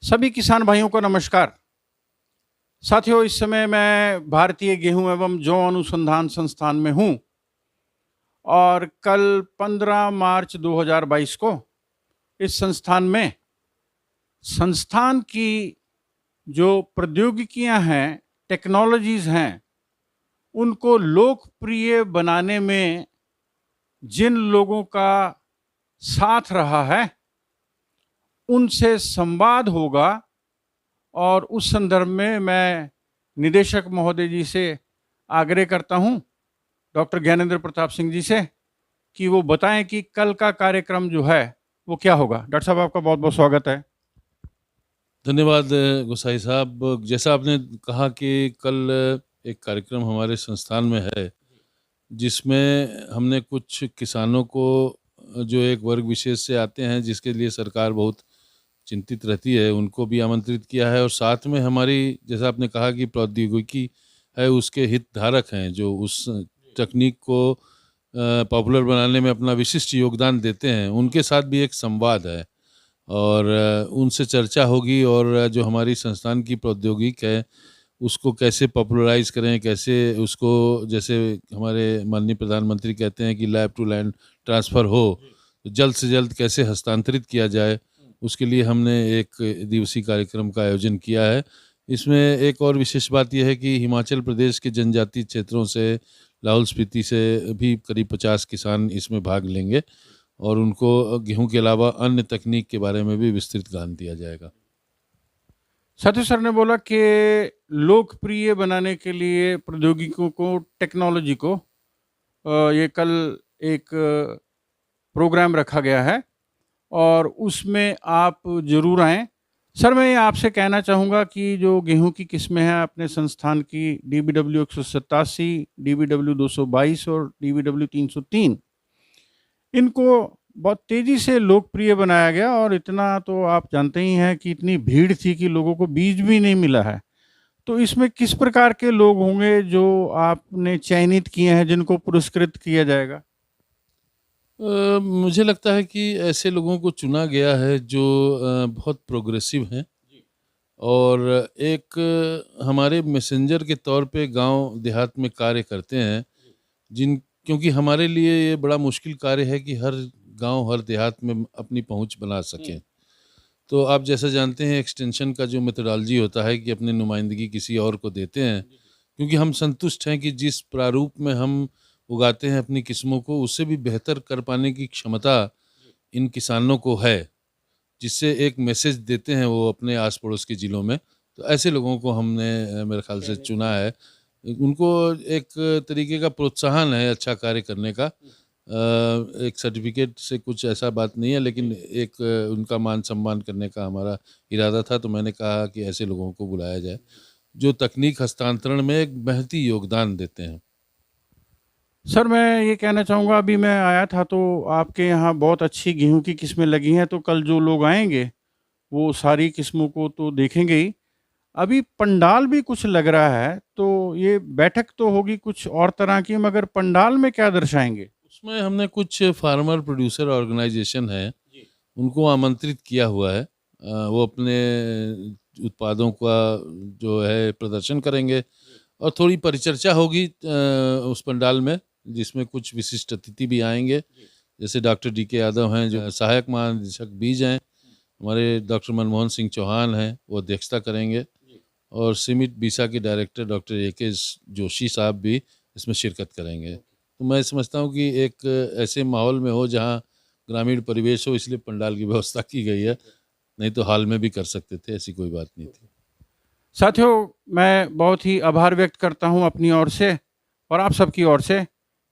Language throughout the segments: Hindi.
सभी किसान भाइयों को नमस्कार। साथियों, इस समय मैं भारतीय गेहूं एवं जौ अनुसंधान संस्थान में हूं और कल 15 मार्च 2022 को इस संस्थान की जो प्रौद्योगिकियां हैं, टेक्नोलॉजीज हैं, उनको लोकप्रिय बनाने में जिन लोगों का साथ रहा है उनसे संवाद होगा। और उस संदर्भ में मैं निदेशक महोदय जी से आग्रह करता हूं, डॉक्टर ज्ञानेंद्र प्रताप सिंह जी से, कि वो बताएं कि कल का कार्यक्रम जो है वो क्या होगा। डॉक्टर साहब, आपका बहुत बहुत स्वागत है। धन्यवाद गोसाई साहब। जैसा आपने कहा कि कल एक कार्यक्रम हमारे संस्थान में है जिसमें हमने कुछ किसानों को जो एक वर्ग विशेष से आते हैं जिसके लिए सरकार बहुत चिंतित रहती है, उनको भी आमंत्रित किया है। और साथ में हमारी, जैसा आपने कहा कि प्रौद्योगिकी है, उसके हितधारक हैं जो उस तकनीक को पॉपुलर बनाने में अपना विशिष्ट योगदान देते हैं, उनके साथ भी एक संवाद है और उनसे चर्चा होगी। और जो हमारी संस्थान की प्रौद्योगिकी है उसको कैसे पॉपुलराइज करें, कैसे उसको, जैसे हमारे माननीय प्रधानमंत्री कहते हैं कि लैब टू लैंड ट्रांसफ़र हो, तो जल्द से जल्द कैसे हस्तांतरित किया जाए, उसके लिए हमने एक दिवसीय कार्यक्रम का आयोजन किया है। इसमें एक और विशेष बात यह है कि हिमाचल प्रदेश के जनजातीय क्षेत्रों से, लाहौल स्पीति से भी करीब 50 किसान इसमें भाग लेंगे और उनको गेहूं के अलावा अन्य तकनीक के बारे में भी विस्तृत ज्ञान दिया जाएगा। साथी सर ने बोला कि लोकप्रिय बनाने के लिए प्रौद्योगिकियों को, टेक्नोलॉजी को, ये कल एक प्रोग्राम रखा गया है और उसमें आप जरूर आएं। सर, मैं आपसे कहना चाहूँगा कि जो गेहूं की किस्में हैं अपने संस्थान की, DBW 187, DBW 222 और DBW 303, इनको बहुत तेजी से लोकप्रिय बनाया गया। और इतना तो आप जानते ही हैं कि इतनी भीड़ थी कि लोगों को बीज भी नहीं मिला है। तो इसमें किस प्रकार के लोग होंगे जो आपने चयनित किए हैं, जिनको पुरस्कृत किया जाएगा? मुझे लगता है कि ऐसे लोगों को चुना गया है जो बहुत प्रोग्रेसिव हैं और एक हमारे मैसेंजर के तौर पे गांव देहात में कार्य करते हैं, क्योंकि हमारे लिए ये बड़ा मुश्किल कार्य है कि हर गांव, हर देहात में अपनी पहुंच बना सकें। तो आप जैसा जानते हैं, एक्सटेंशन का जो मेथोडोलॉजी होता है कि अपनी नुमाइंदगी किसी और को देते हैं, क्योंकि हम संतुष्ट हैं कि जिस प्रारूप में हम उगाते हैं अपनी किस्मों को, उससे भी बेहतर कर पाने की क्षमता इन किसानों को है, जिससे एक मैसेज देते हैं वो अपने आस पड़ोस के ज़िलों में। तो ऐसे लोगों को हमने मेरे ख्याल से चुना है। उनको एक तरीके का प्रोत्साहन है अच्छा कार्य करने का। एक सर्टिफिकेट से कुछ ऐसा बात नहीं है, लेकिन एक उनका मान सम्मान करने का हमारा इरादा था। तो मैंने कहा कि ऐसे लोगों को बुलाया जाए जो तकनीक हस्तांतरण में एक महती योगदान देते हैं। सर, मैं ये कहना चाहूँगा, अभी मैं आया था तो आपके यहाँ बहुत अच्छी गेहूं की किस्में लगी हैं, तो कल जो लोग आएंगे वो सारी किस्मों को तो देखेंगे ही। अभी पंडाल भी कुछ लग रहा है, तो ये बैठक तो होगी कुछ और तरह की, मगर पंडाल में क्या दर्शाएंगे? उसमें हमने कुछ फार्मर प्रोड्यूसर ऑर्गेनाइजेशन है, उनको आमंत्रित किया हुआ है। वो अपने उत्पादों का जो है प्रदर्शन करेंगे और थोड़ी परिचर्चा होगी उस पंडाल में, जिसमें कुछ विशिष्ट अतिथि भी आएंगे। जैसे डॉक्टर DK यादव हैं जो सहायक महानिदेशक बीज हैं, हमारे डॉक्टर मनमोहन सिंह चौहान हैं, वो अध्यक्षता करेंगे, और सीमिट बीसा के डायरेक्टर डॉक्टर AK जोशी साहब भी इसमें शिरकत करेंगे। तो मैं समझता हूँ कि एक ऐसे माहौल में हो जहाँ ग्रामीण परिवेश हो, इसलिए पंडाल की व्यवस्था की गई है, नहीं तो हाल में भी कर सकते थे, ऐसी कोई बात नहीं थी। साथियों, मैं बहुत ही आभार व्यक्त करता हूं अपनी ओर से और आप सबकी ओर से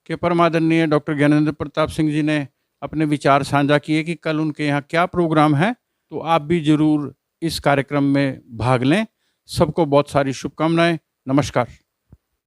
कि परमादरणीय डॉक्टर ज्ञानेंद्र प्रताप सिंह जी ने अपने विचार साझा किए कि कल उनके यहाँ क्या प्रोग्राम है। तो आप भी जरूर इस कार्यक्रम में भाग लें। सबको बहुत सारी शुभकामनाएं। नमस्कार।